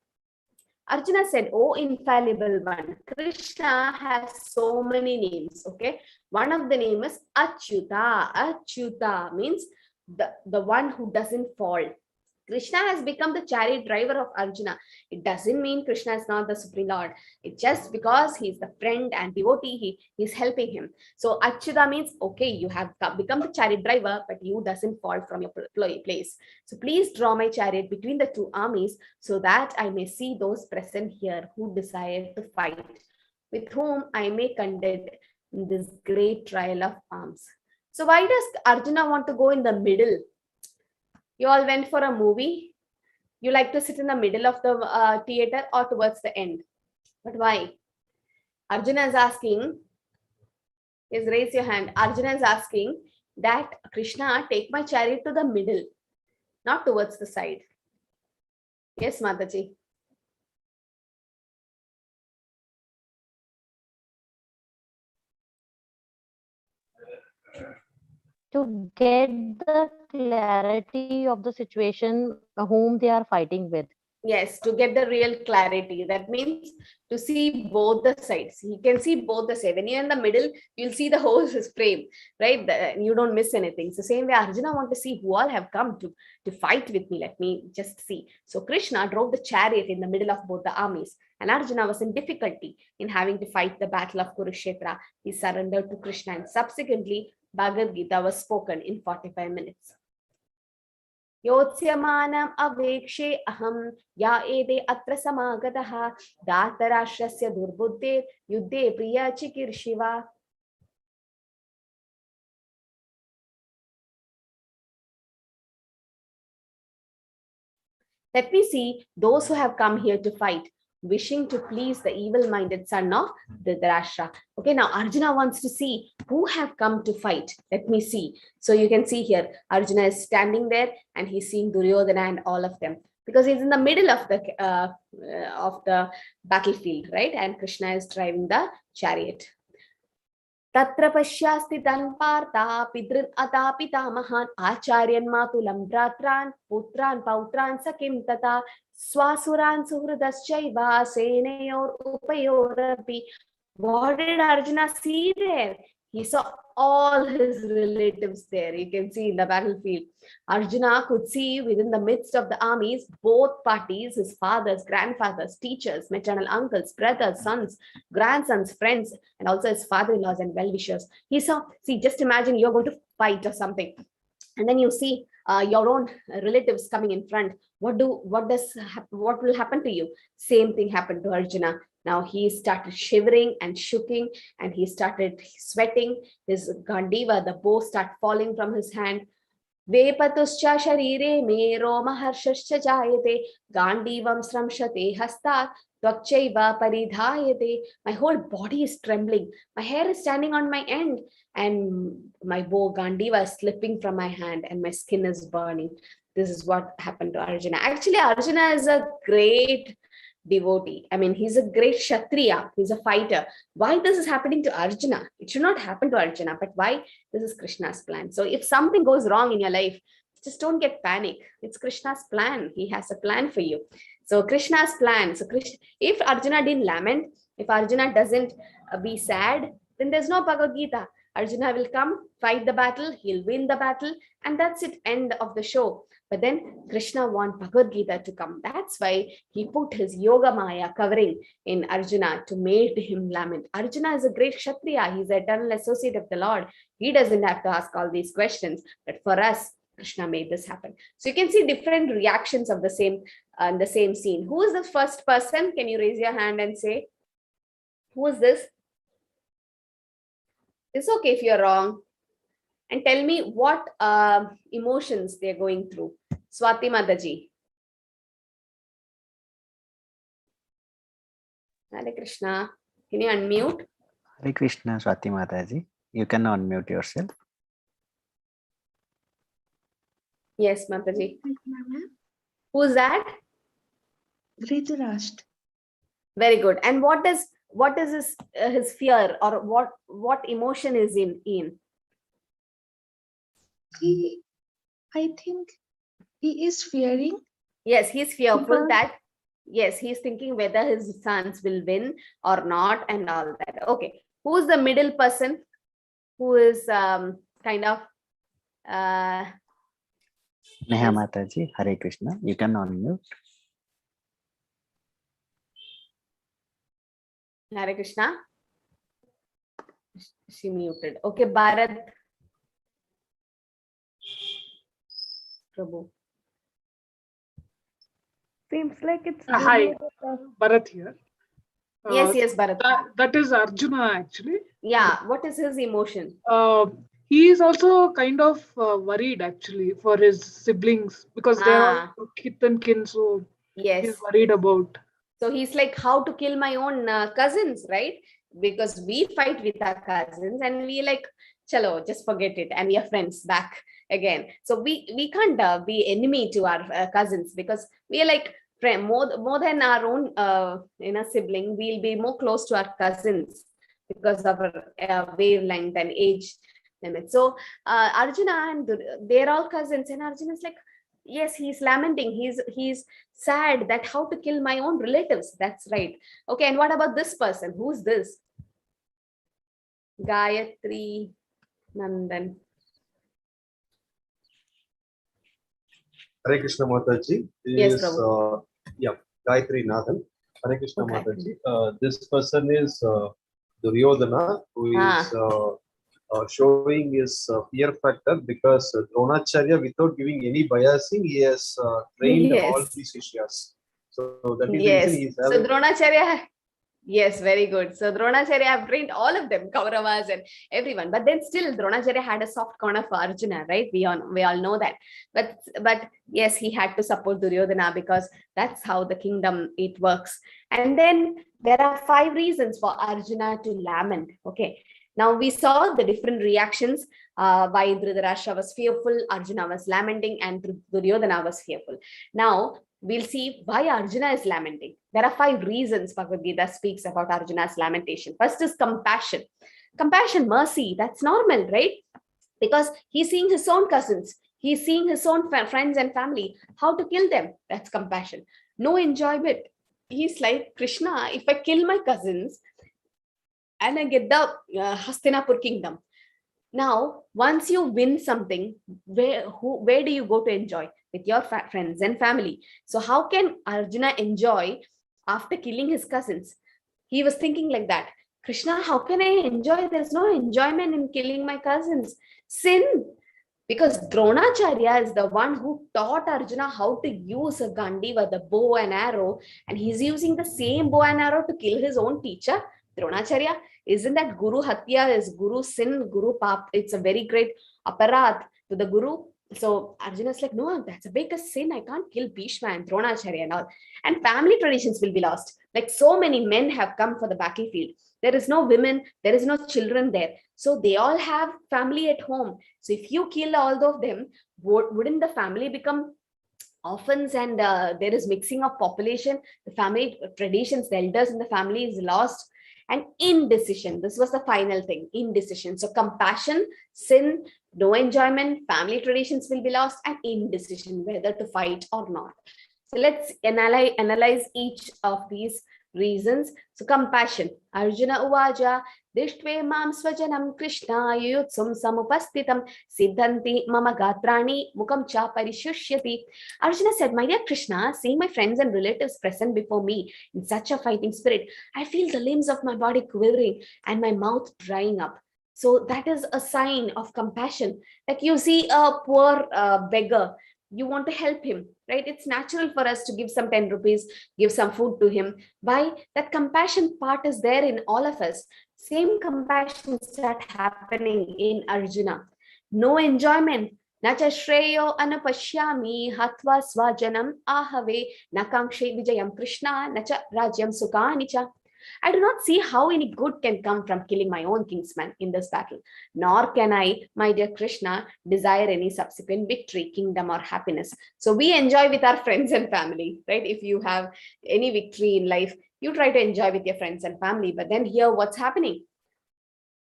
Speaker 1: Arjuna said, "Oh, infallible one, Krishna has so many names, okay? One of the name is Achyuta. Achyuta means the one who doesn't fall. Krishna has become the chariot driver of Arjuna. It doesn't mean Krishna is not the Supreme Lord. It's just because he's the friend and devotee, he's helping him. So Achyuta means, okay, you have become the chariot driver, but you doesn't fall from your place. So please draw my chariot between the two armies so that I may see those present here who desire to fight, with whom I may contend in this great trial of arms." So why does Arjuna want to go in the middle? You all went for a movie. You like to sit in the middle of the theater or towards the end. But why? Arjuna is asking, yes, raise your hand. Arjuna is asking that Krishna take my chariot to the middle, not towards the side. Yes, Mataji.
Speaker 6: To get the clarity of the situation whom they are fighting with.
Speaker 1: Yes, to get the real clarity. That means to see both the sides. You can see both the sides. When you're in the middle, you'll see the whole frame, right? You don't miss anything. So same way, Arjuna want to see who all have come to fight with me. Let me just see. So Krishna drove the chariot in the middle of both the armies, and Arjuna was in difficulty in having to fight the battle of Kurukshetra. He surrendered to Krishna, and subsequently Bhagavad Gita was spoken in 45 minutes. Yotsyamānam avekshe aham ya ede atra samagataha dhartarashtrasya durbuddhe yuddhe priya chikirshiva. Let me see those who have come here to fight. wishing to please the evil-minded son of Dhritarashtra. Okay, now Arjuna wants to see who have come to fight. Let me see. So you can see here, Arjuna is standing there and he's seeing Duryodhana and all of them, because he's in the middle of the battlefield, right? And Krishna is driving the chariot. Tatra pashyasti tan partha pidrin atapita mahan acharyan matulam bratran putran pautran sakim tata swasuran suhrudaschaiva senayor upayorapi. What did Arjuna see there? He saw all his relatives there. You can see in the battlefield. Arjuna could see within the midst of the armies, both parties, his fathers, grandfathers, teachers, maternal uncles, brothers, sons, grandsons, friends, and also his father-in-laws and well-wishers. He saw, see, just imagine you're going to fight or something. And then you see your own relatives coming in front. What will happen to you? Same thing happened to Arjuna. Now he started shivering and shaking, and he started sweating. His Gandiva, the bow, started falling from his hand. Vepatuscha sharire me roma harshascha jayate Gandivam sramshate hastat tvakchaiva paridhayate. My whole body is trembling. My hair is standing on my end, and my bow Gandiva is slipping from my hand, and my skin is burning. This is what happened to Arjuna. Actually, Arjuna is a great devotee. I mean, he's a great Kshatriya. He's a fighter. Why this is happening to Arjuna? It should not happen to Arjuna, but why? This is Krishna's plan. So if something goes wrong in your life, just don't get panic. It's Krishna's plan. He has a plan for you. So Krishna's plan. So if Arjuna didn't lament, if Arjuna doesn't be sad, then there's no Bhagavad Gita. Arjuna will come, fight the battle, he'll win the battle, and that's it, end of the show. But then Krishna wants Bhagavad Gita to come. That's why he put his Yoga Maya covering in Arjuna to make him lament. Arjuna is a great Kshatriya. He's an eternal associate of the Lord. He doesn't have to ask all these questions. But for us, Krishna made this happen. So you can see different reactions of the same scene. Who is the first person? Can you raise your hand and say, who is this? It's okay if you're wrong. And tell me what emotions they're going through. Swati Mataji. Hare Krishna. Can you unmute?
Speaker 3: Hare Krishna, Swati Mataji. You can unmute yourself.
Speaker 1: Yes, Mataji. Who's that?
Speaker 8: Dhritarashtra.
Speaker 1: Very good. And what is his fear, or what emotion is in?
Speaker 8: I think he is fearing.
Speaker 1: Yes, he's fearful
Speaker 8: Because-
Speaker 1: that, yes, he's thinking whether his sons will win or not and all that. Okay. Who's the middle person who is kind of...
Speaker 3: Neha Mataji, Hare Krishna. You can unmute.
Speaker 1: Hare Krishna. She muted. Okay, Bharat. Prabhu.
Speaker 7: Seems like it's
Speaker 9: Hi, Bharat here.
Speaker 1: Yes, Bharat.
Speaker 9: That is Arjuna actually.
Speaker 1: Yeah, what is his emotion?
Speaker 9: He is also kind of worried actually for his siblings because they are all kith and kin, so
Speaker 1: Yes.
Speaker 9: he's worried about.
Speaker 1: So he's like, how to kill my own cousins, right? Because we fight with our cousins and we like, chalo, just forget it. And we are friends back again. So we can't be enemy to our cousins, because we are like more than our own sibling. We'll be more close to our cousins because of our wavelength and age limit. So Arjuna and they're all cousins, and Arjuna is like, yes, he's lamenting. He's sad that how to kill my own relatives. That's right. Okay, and what about this person? Who's this? Gayatri Nandan.
Speaker 10: Hare Krishna Mataji
Speaker 1: Yes,
Speaker 10: is
Speaker 1: Prabhu.
Speaker 10: Gayatri Nathan. Hare Krishna
Speaker 1: Okay.
Speaker 10: Mataji. This person is Duryodhana, who is showing his fear factor because Dronacharya, without giving any biasing, he has trained all
Speaker 1: Yes.
Speaker 10: three Sishyas. So that is the
Speaker 1: Yes.
Speaker 10: reason he is
Speaker 1: So
Speaker 10: having.
Speaker 1: Dronacharya, Yes, very good. So Dronacharya have trained all of them, Kauravas and everyone. But then still Dronacharya had a soft corner for Arjuna, right? We all know that. But yes, he had to support Duryodhana because that's how the kingdom it works. And then there are 5 reasons for Arjuna to lament. Okay. Now we saw the different reactions. Why Dhritarashtra was fearful, Arjuna was lamenting, and Duryodhana was fearful. Now we'll see why Arjuna is lamenting. There are 5 reasons Bhagavad Gita speaks about Arjuna's lamentation. First is compassion. Compassion, mercy, that's normal, right? Because he's seeing his own cousins, he's seeing his own friends and family, how to kill them. That's compassion. No enjoyment. He's like, Krishna, if I kill my cousins and I get the Hastinapur kingdom, now once you win something, where do you go to enjoy? With your friends and family. So how can Arjuna enjoy after killing his cousins? He was thinking like that. Krishna, how can I enjoy? There's no enjoyment in killing my cousins. Sin. Because Dronacharya is the one who taught Arjuna how to use a Gandiva, the bow and arrow, and he's using the same bow and arrow to kill his own teacher, Dronacharya. Isn't that Guru Hatya is Guru sin, Guru Pap? It's a very great aparat to the Guru. So Arjuna's like, no, that's a big sin. I can't kill Bhishma and Dronacharya and all. And family traditions will be lost. Like so many men have come for the battlefield. There is no women, there is no children there. So they all have family at home. So if you kill all of them, wouldn't the family become orphans and there is mixing of population? The family traditions, the elders in the family is lost. And indecision, this was the final thing, indecision. So compassion, sin, no enjoyment, family traditions will be lost, and indecision, whether to fight or not. So let's analyze each of these reasons. So compassion, Arjuna uvaja, dishtve mam svajanam Krishna yutsum samupastitam siddhanti mama gatrani mukam cha parishyushyati. Arjuna said, my dear Krishna, seeing my friends and relatives present before me in such a fighting spirit, I feel the limbs of my body quivering and my mouth drying up. So that is a sign of compassion. Like you see a poor beggar, you want to help him, right? It's natural for us to give some 10 rupees, give some food to him. Why? That compassion part is there in all of us. Same compassion start happening in Arjuna. No enjoyment. Nacha shreyo anapashyami hatva swajanam ahave nakankshe vijayam Krishna nacha rajyam sukanicha. I do not see how any good can come from killing my own kinsman in this battle, nor can I, my dear Krishna, desire any subsequent victory, kingdom, or happiness. So we enjoy with our friends and family, right? If you have any victory in life, you try to enjoy with your friends and family. But then here, what's happening?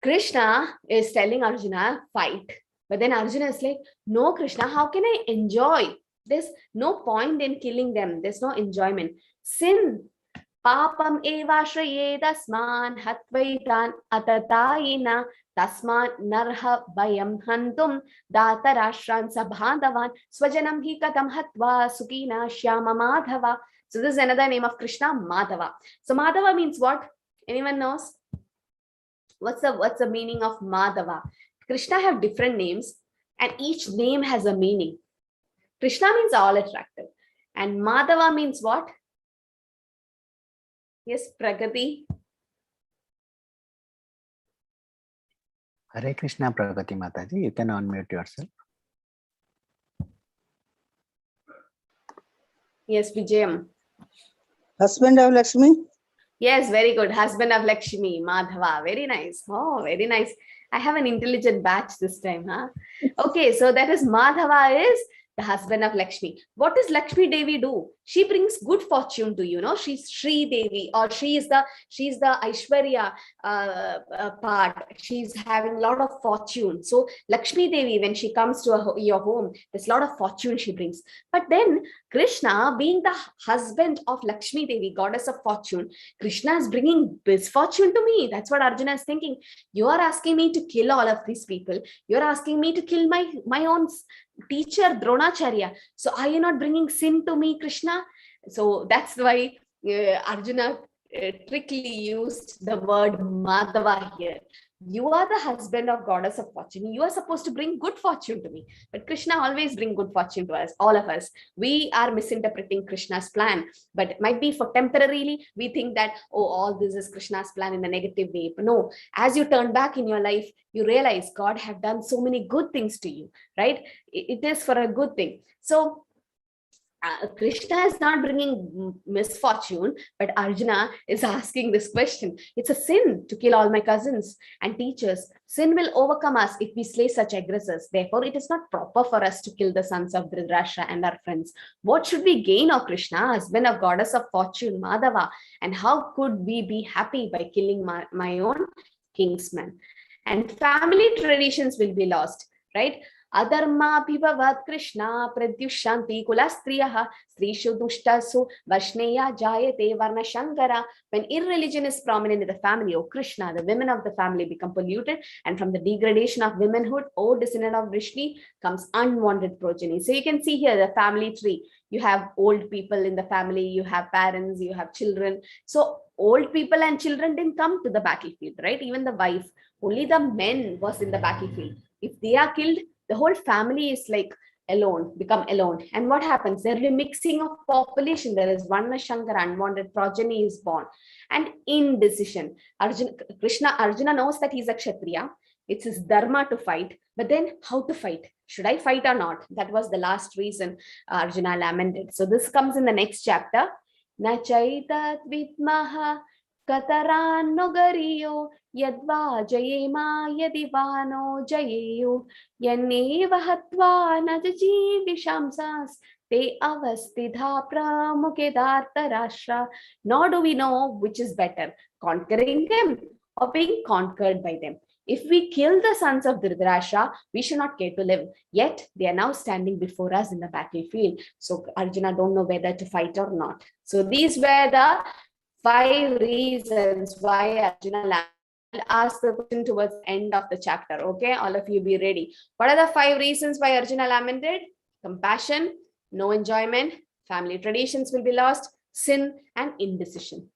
Speaker 1: Krishna is telling Arjuna, fight. But then Arjuna is like, no, Krishna, how can I enjoy? There's no point in killing them. There's no enjoyment. Sin. Papam evashraye dasman hatvaitan atatayina tasman narha bayam hantum datarashran sabhandavan swajanam hi katam hatva sukina shyama madhava. So this is another name of Krishna, Madhava. So Madhava means what? Anyone knows? What's the meaning of Madhava? Krishna have different names and each name has a meaning. Krishna means all attractive and Madhava means what? Yes, Pragati.
Speaker 3: Hare Krishna, Pragati Mataji. You can unmute yourself.
Speaker 1: Yes, Vijayam.
Speaker 11: Husband of Lakshmi.
Speaker 1: Yes, very good. Husband of Lakshmi, Madhava. Very nice. Oh, very nice. I have an intelligent batch this time, huh? Okay, so that is Madhava is the husband of Lakshmi. What does Lakshmi Devi do? She brings good fortune to you, know. She's Sri Devi, or she's the Aishwarya part. She's having a lot of fortune. So Lakshmi Devi, when she comes to your home, there's a lot of fortune she brings. But then Krishna, being the husband of Lakshmi Devi, goddess of fortune, Krishna is bringing misfortune to me. That's what Arjuna is thinking. You are asking me to kill all of these people. You're asking me to kill my own teacher Dronacharya. So are you not bringing sin to me, Krishna? So that's why Arjuna trickily used the word Madhava here. You are the husband of goddess of fortune. You are supposed to bring good fortune to me. But Krishna always bring good fortune to us, all of us. We are misinterpreting Krishna's plan, but it might be for temporarily. We think that, oh, all this is Krishna's plan in a negative way. But no, as you turn back in your life, you realize God have done so many good things to you, right? It is for a good thing. So Krishna is not bringing misfortune, but Arjuna is asking this question. It's a sin to kill all my cousins and teachers. Sin will overcome us if we slay such aggressors. Therefore, it is not proper for us to kill the sons of Dhritarashtra and our friends. What should we gain, O Krishna, husband of goddess of fortune, Madhava? And how could we be happy by killing my own kinsman? And family traditions will be lost, right? Adharma bhivavat Krishna pradyushanti kulastriyah strishu dushtasu vashneya jayate varna shankara. When irreligion is prominent in the family, O Krishna, the women of the family become polluted, and from the degradation of womanhood, O descendant of Vrishni, comes unwanted progeny. So you can see here the family tree. You have old people in the family, you have parents, you have children. So old people and children didn't come to the battlefield, right? Even the wife, only the men was in the battlefield. If they are killed, the whole family is like alone, become alone. And what happens? There is a mixing of population. There is Varna Shankara, unwanted progeny is born. And indecision. Arjuna knows that he's a Kshatriya. It's his dharma to fight. But then how to fight? Should I fight or not? That was the last reason Arjuna lamented. So this comes in the next chapter. Na chaitat vitmaha Kataranno gariyo yadva jayema yadivano jayeyo yaneva hatva najaji vishamsas te avastidha pramukedartha rashtra. Nor do we know which is better, conquering them or being conquered by them. If we kill the sons of Dhritarashtra, we should not care to live. Yet they are now standing before us in the battlefield. So Arjuna don't know whether to fight or not. So these were the 5 reasons why Arjuna lamented. I'll ask the question towards the end of the chapter. Okay, all of you be ready. What are the 5 reasons why Arjuna lamented? Compassion, no enjoyment, family traditions will be lost, sin, and indecision.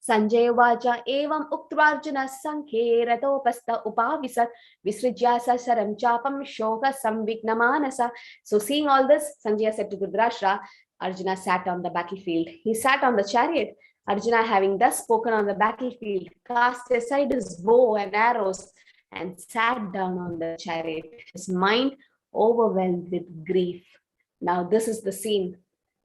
Speaker 1: Sanjay Vaja evam Uktvarjuna Sankhe Ratopasta Upavisat Visrijyasa Saram Chapam Shoka Samvignamanasa. So seeing all this, Sanjaya said to Dhritarashtra, Arjuna sat on the battlefield. He sat on the chariot. Arjuna, having thus spoken on the battlefield, cast aside his bow and arrows and sat down on the chariot, his mind overwhelmed with grief. Now this is the scene.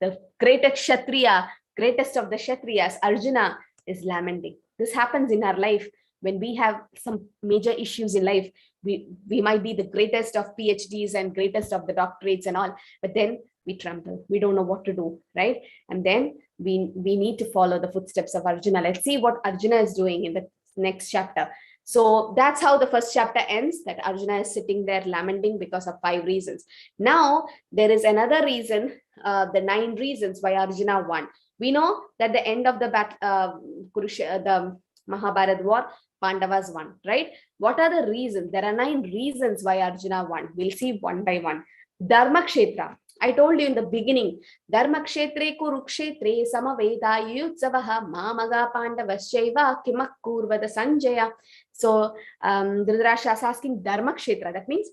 Speaker 1: The greatest Kshatriya, greatest of the Kshatriyas, Arjuna, is lamenting. This happens in our life when we have some major issues in life. We might be the greatest of PhDs and greatest of the doctorates and all, but then we tremble. We don't know what to do, right? And then we need to follow the footsteps of Arjuna. Let's see what Arjuna is doing in the next chapter. So that's how the first chapter ends, that Arjuna is sitting there lamenting because of 5 reasons. Now, there is another reason, the 9 reasons why Arjuna won. We know that the end of the the Mahabharata war, Pandavas won, right? What are the reasons? There are 9 reasons why Arjuna won. We'll see one by one. Dharma Kshetra. I told you in the beginning, Dharma Kshetre Kurukshetre Samaveda Yutsavaha Mamaga Pandavasyaiva Kimak Kurvada Sanjaya. So Dhritarashtra is asking Dharma Kshetra. That means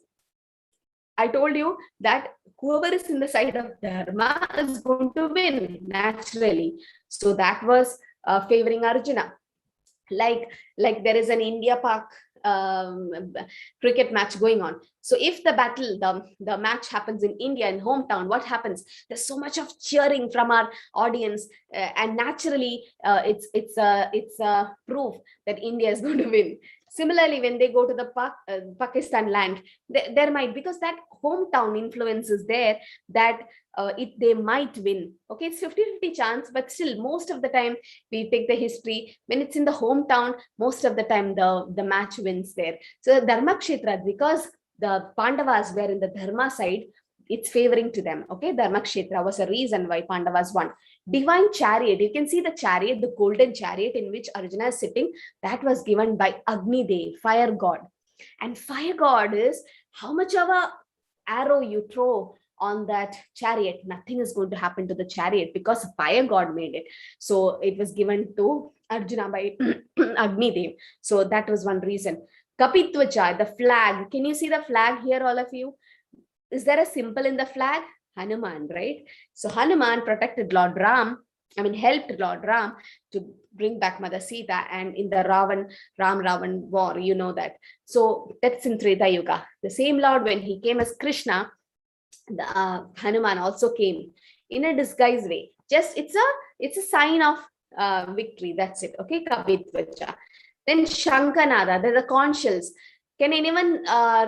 Speaker 1: I told you that whoever is in the side of Dharma is going to win naturally. So that was favoring Arjuna. Like there is an India-Pak cricket match going on. So if the battle, the match happens in India, in hometown, what happens? There's so much of cheering from our audience, and naturally, it's a proof that India is going to win. Similarly, when they go to the Pakistan land, there might, because that hometown influence is there, that they might win. Okay, it's 50-50 chance, but still, most of the time, we take the history, when it's in the hometown, most of the time the match wins there. So Dharma Kshetra, because the Pandavas were in the Dharma side, it's favoring to them. Okay, Dharma Kshetra was a reason why Pandavas won. Divine chariot, you can see the chariot, the golden chariot in which Arjuna is sitting, that was given by Agni Dev, fire god. And fire god is how much of a arrow you throw on that chariot, nothing is going to happen to the chariot because fire god made it. So it was given to Arjuna by Agni Dev. So that was one reason. Kapitvacha, the flag. Can you see the flag here, all of you? Is there a symbol in the flag? Hanuman, right? So Hanuman protected Lord Ram, helped Lord Ram to bring back Mother Sita, and in the Ram-Ravan war, you know that. So that's in Treta Yuga. The same Lord, when he came as Krishna, the Hanuman also came in a disguised way. Just it's a sign of victory. That's it. Okay, Kapitvacha. Then Shankanada, they're the conch shells. Can anyone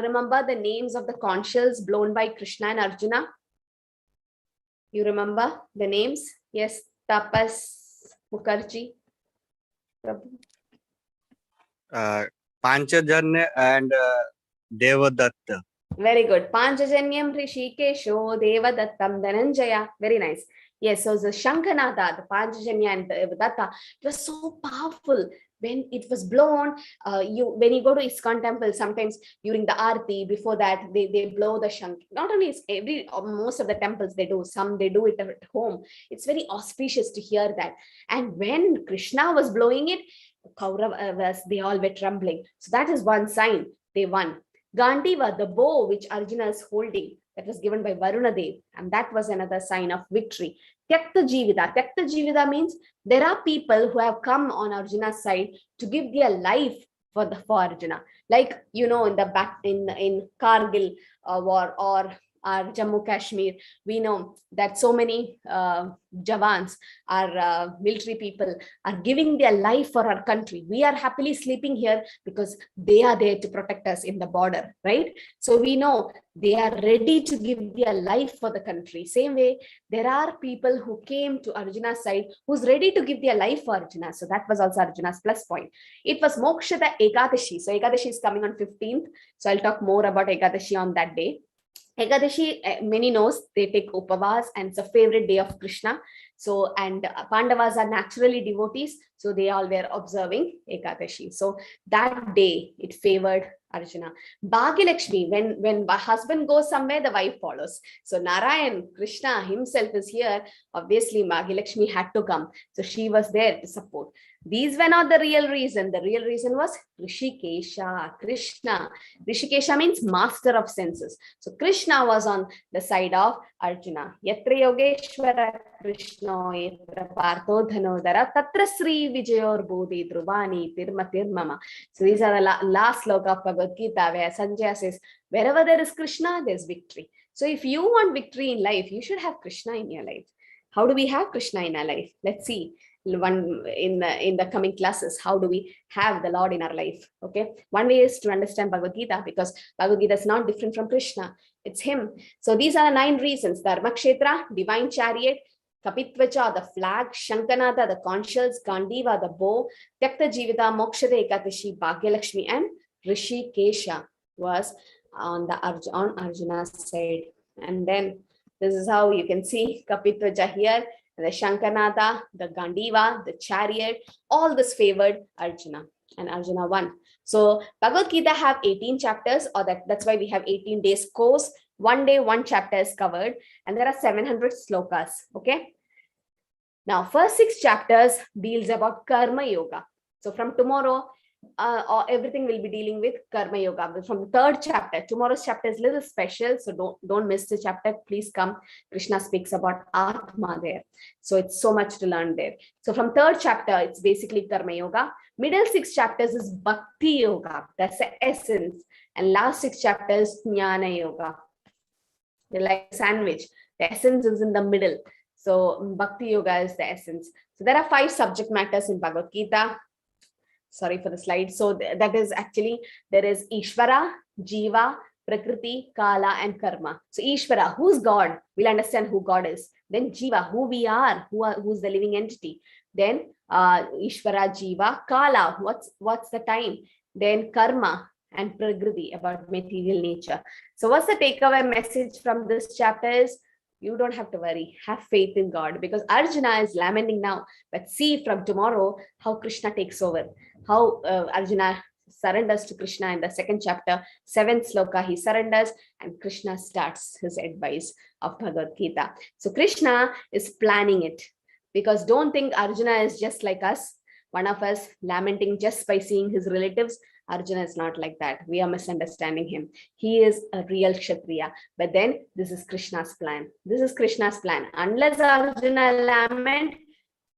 Speaker 1: remember the names of the conch shells blown by Krishna and Arjuna? You remember the names? Yes, Tapas Mukherjee.
Speaker 12: Panchajanya and Devadatta.
Speaker 1: Very good. Panchajanyam Rishikesho Devadattam Dhananjaya. Very nice. Yes, so the Shankanada, the Panchajanya and Devadatta, it was so powerful. When it was blown, when you go to ISKCON temple, sometimes during the Aarti, before that, they blow the Shank. Not only most of the temples they do, some they do it at home. It's very auspicious to hear that. And when Krishna was blowing it, Kauravas, they all were trembling. So that is one sign they won. Gandiva, the bow which Arjuna is holding, that was given by Varuna Dev, and that was another sign of victory. Tyakta Jivita. Tyakta Jivita means there are people who have come on Arjuna's side to give their life for Arjuna. Like, you know, in the back in Kargil war or Jammu Kashmir, we know that so many Javans, our military people, are giving their life for our country. We are happily sleeping here because they are there to protect us in the border, right? So we know they are ready to give their life for the country. Same way, there are people who came to Arjuna's side who's ready to give their life for Arjuna. So that was also Arjuna's plus point. It was Mokshada Ekadashi. So Ekadashi is coming on 15th. So I'll talk more about Ekadashi on that day. Ekadashi, many knows, they take Upavas, and it's a favorite day of Krishna. So, and Pandavas are naturally devotees, so they all were observing Ekadashi. So that day it favored Arjuna. Bhagyalakshmi, when husband goes somewhere, the wife follows. So Narayan, Krishna himself is here. Obviously, Bhagyalakshmi had to come. So she was there to support. These were not the real reason. The real reason was Rishikesha, Krishna. Rishikesha means master of senses. So Krishna was on the side of Arjuna. Yatra Yogeshwara Krishna, Yatra Partho Dhanodara, Tatra Sri Vijayor Bodhi Druvani Tirmama. So these are the last sloka of Bhagavad Gita, where Sanjaya says, wherever there is Krishna, there's victory. So if you want victory in life, you should have Krishna in your life. How do we have Krishna in our life? Let's see. One in the coming classes, how do we have the Lord in our life? Okay, one way is to understand Bhagavad Gita, because Bhagavad Gita is not different from Krishna, it's him. So these are the 9 reasons: Dharma Kshetra, divine chariot; Kapitvacha, the flag; Shankanada, the conch shells; Gandiva, the bow; Tyakta Jivita, Mokshada Ekadashi, Bhagyalakshmi, and Rishikesha was on Arjuna's side. And then this is how you can see Kapitvacha here. The Shankanada, the Gandiva, the chariot, all this favored Arjuna, and Arjuna won. So Bhagavad Gita have 18 chapters, or that's why we have 18 days course. One day, one chapter is covered, and there are 700 slokas. Okay. Now, first 6 chapters deals about Karma Yoga. So from tomorrow, everything will be dealing with Karma Yoga. But from the 3rd chapter, tomorrow's chapter is a little special, so don't miss the chapter. Please come. Krishna speaks about Atma there. So it's so much to learn there. So from 3rd chapter, it's basically Karma Yoga. Middle 6 chapters is Bhakti Yoga. That's the essence. And last 6 chapters, Jnana Yoga. They're like a sandwich. The essence is in the middle. So Bhakti Yoga is the essence. So there are 5 subject matters in Bhagavad Gita. Sorry for the slide. So that is actually, there is Ishvara, Jiva, Prakriti, Kala, and Karma. So Ishvara, who's God? We'll understand who God is. Then Jiva, who we are, who's the living entity. Then Ishvara, Jiva, Kala, what's the time? Then Karma and Prakriti, about material nature. So what's the takeaway message from this chapter is, you don't have to worry. Have faith in God, because Arjuna is lamenting now. But see from tomorrow how Krishna takes over, how Arjuna's surrenders to Krishna in the second chapter, 7th sloka, he surrenders and Krishna starts his advice of Bhagavad Gita. So Krishna is planning it, because don't think Arjuna is just like us, one of us lamenting just by seeing his relatives. Arjuna is not like that. We are misunderstanding him. He is a real Kshatriya. But then this is Krishna's plan. This is Krishna's plan. Unless Arjuna lament,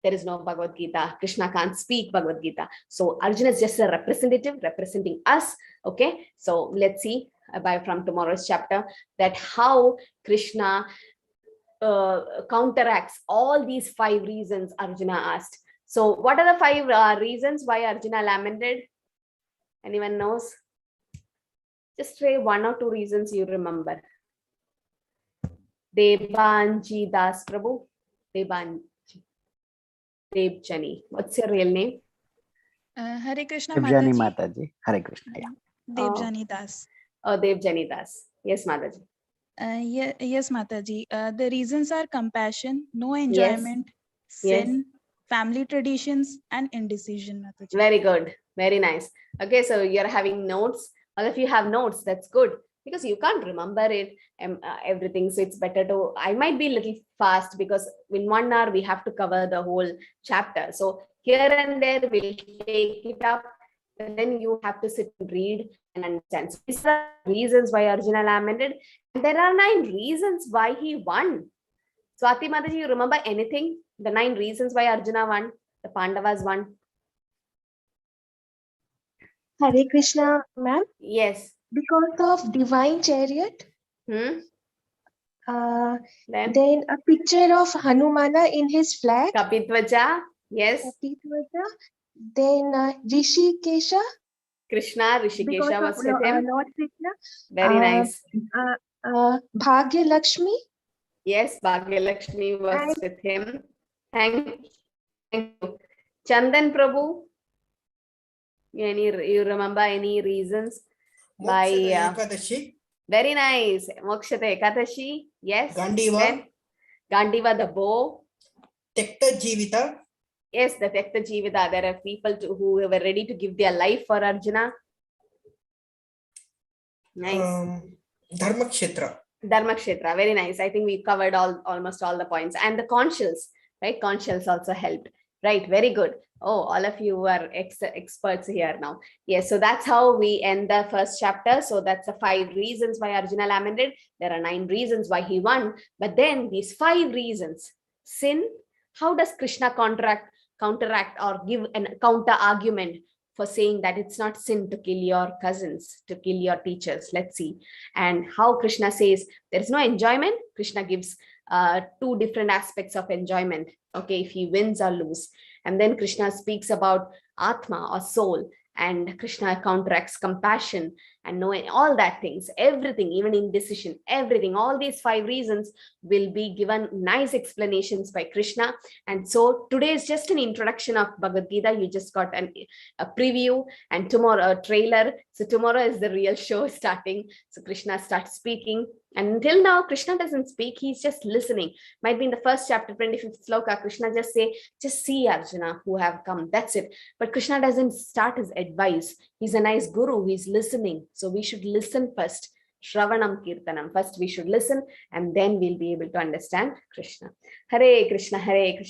Speaker 1: there is no Bhagavad Gita. Krishna can't speak Bhagavad Gita. So Arjuna is just a representative representing us. Okay. So let's see from tomorrow's chapter that how Krishna counteracts all these 5 reasons Arjuna asked. So what are the 5 reasons why Arjuna lamented? Anyone knows? Just say 1 or 2 reasons you remember. Debanji Das Prabhu. Debanji. Debjani. What's your real name?
Speaker 13: Hare Krishna
Speaker 3: Debjani
Speaker 13: Mataji.
Speaker 3: Mataji. Hare Krishna. Yeah.
Speaker 13: Debjani Das.
Speaker 1: Oh, Debjani Das. Yes, Mataji.
Speaker 13: Yes, Mataji. The reasons are compassion, no enjoyment, sin, family traditions, and indecision, Mataji.
Speaker 1: Very good. Very nice. Okay, so you're having notes. All of you have notes. That's good, because you can't remember it, everything. So it's better to, I might be a little fast because in 1 hour we have to cover the whole chapter. So here and there we'll take it up, and then you have to sit and read and understand. So these are reasons why Arjuna lamented. And there are 9 reasons why he won. Swati Mataji, you remember anything? The 9 reasons why Arjuna won, the Pandavas won.
Speaker 8: Hare Krishna, ma'am.
Speaker 1: Yes.
Speaker 8: Because of divine chariot.
Speaker 1: Then
Speaker 8: Then a picture of Hanumana in his flag.
Speaker 1: Kapitvaja. Yes.
Speaker 8: Kapitvaja. Then Rishikesha.
Speaker 1: Krishna, Rishikesha was with him.
Speaker 8: Lord Krishna.
Speaker 1: Very nice.
Speaker 8: Bhagya Lakshmi.
Speaker 1: Yes, Bhagya Lakshmi was with him. Thank you. Chandan Prabhu. You remember any reasons? By
Speaker 14: Ekadashi.
Speaker 1: Very nice. Mokshata Ekadashi. Yes.
Speaker 14: Gandiva.
Speaker 1: Then Gandiva the bow.
Speaker 14: Tekta Jivita.
Speaker 1: Yes, the Tekta Jivita. There are people who were ready to give their life for Arjuna. Nice.
Speaker 14: Dharmakshetra.
Speaker 1: Dharmakshetra. Very nice. I think we covered almost all the points. And the conch shells, right? Conch shells also helped. Right. Very good. Oh, all of you are experts here now. Yes. So that's how we end the first chapter. So that's the 5 reasons why Arjuna lamented. There are 9 reasons why he won. But then these 5 reasons, sin, how does Krishna counteract or give a counter argument for saying that it's not sin to kill your cousins, to kill your teachers? Let's see. And how Krishna says there is no enjoyment. Krishna gives 2 different aspects of enjoyment. Okay, if he wins or lose. And then Krishna speaks about Atma or soul, and Krishna counteracts compassion and knowing, all that things, everything, even indecision, everything, all these 5 reasons will be given nice explanations by Krishna. And so today is just an introduction of Bhagavad Gita. You just got a preview, and tomorrow a trailer. So tomorrow is the real show starting. So Krishna starts speaking. And until now, Krishna doesn't speak. He's just listening. Might be in the first chapter, 25th sloka, Krishna just say, just see Arjuna who have come. That's it. But Krishna doesn't start his advice. He's a nice guru. He's listening. So we should listen first. Shravanam Kirtanam. First we should listen, and then we'll be able to understand Krishna. Hare Krishna, Hare Krishna.